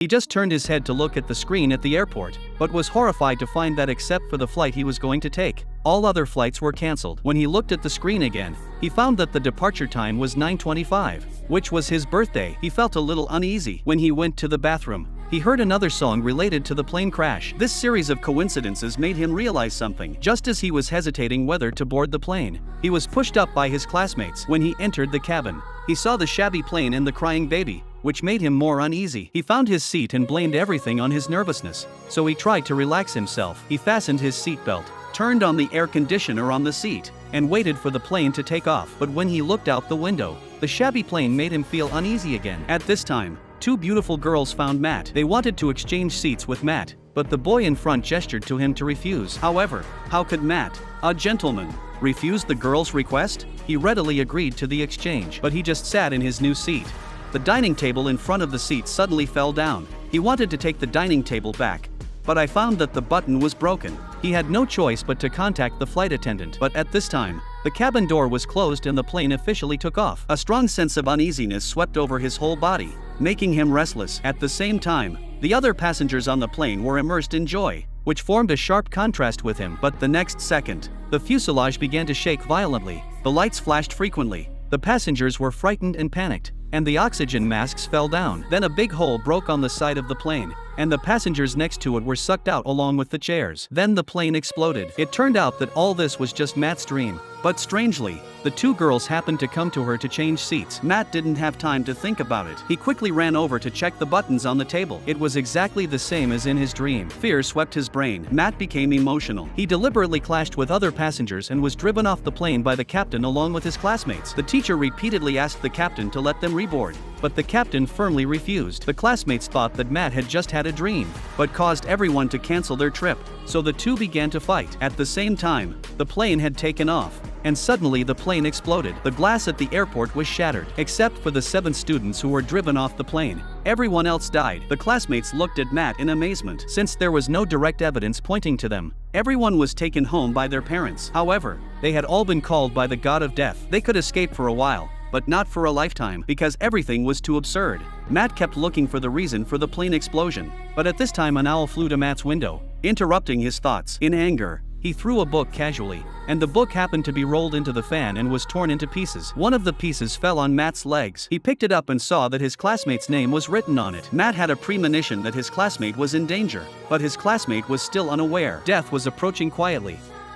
He just turned his head to look at the screen at the airport, but was horrified to find that except for the flight he was going to take, all other flights were cancelled. When he looked at the screen again, he found that the departure time was 9:25, which was his birthday. He felt a little uneasy. When he went to the bathroom, he heard another song related to the plane crash. This series of coincidences made him realize something. Just as he was hesitating whether to board the plane, he was pushed up by his classmates. When he entered the cabin, he saw the shabby plane and the crying baby, which made him more uneasy. He found his seat and blamed everything on his nervousness, so he tried to relax himself. He fastened his seatbelt, turned on the air conditioner on the seat, and waited for the plane to take off. But when he looked out the window, the shabby plane made him feel uneasy again. At this time, two beautiful girls found Matt. They wanted to exchange seats with Matt, but the boy in front gestured to him to refuse. However, how could Matt, a gentleman, refuse the girl's request? He readily agreed to the exchange, but he just sat in his new seat. The dining table in front of the seat suddenly fell down. He wanted to take the dining table back, but I found that the button was broken. He had no choice but to contact the flight attendant. But at this time, the cabin door was closed and the plane officially took off. A strong sense of uneasiness swept over his whole body, making him restless. At the same time, the other passengers on the plane were immersed in joy, which formed a sharp contrast with him. But the next second, the fuselage began to shake violently, the lights flashed frequently, the passengers were frightened and panicked, and the oxygen masks fell down. Then a big hole broke on the side of the plane, and the passengers next to it were sucked out along with the chairs. Then the plane exploded. It turned out that all this was just Matt's dream. But strangely, the two girls happened to come to her to change seats. Matt didn't have time to think about it. He quickly ran over to check the buttons on the table. It was exactly the same as in his dream. Fear swept his brain. Matt became emotional. He deliberately clashed with other passengers and was driven off the plane by the captain along with his classmates. The teacher repeatedly asked the captain to let them reboard, but the captain firmly refused. The classmates thought that Matt had just had a dream, but caused everyone to cancel their trip, so the two began to fight. At the same time, the plane had taken off, and suddenly the plane exploded. The glass at the airport was shattered, except for the 7 students who were driven off the plane. Everyone else died. The classmates looked at Matt in amazement. Since there was no direct evidence pointing to them, everyone was taken home by their parents. However, they had all been called by the god of death. They could escape for a while, but not for a lifetime, because everything was too absurd. Matt kept looking for the reason for the plane explosion, but at this time an owl flew to Matt's window, interrupting his thoughts. In anger, he threw a book casually, and the book happened to be rolled into the fan and was torn into pieces. One of the pieces fell on Matt's legs. He picked it up and saw that his classmate's name was written on it. Matt had a premonition that his classmate was in danger, but his classmate was still unaware. Death was approaching quietly,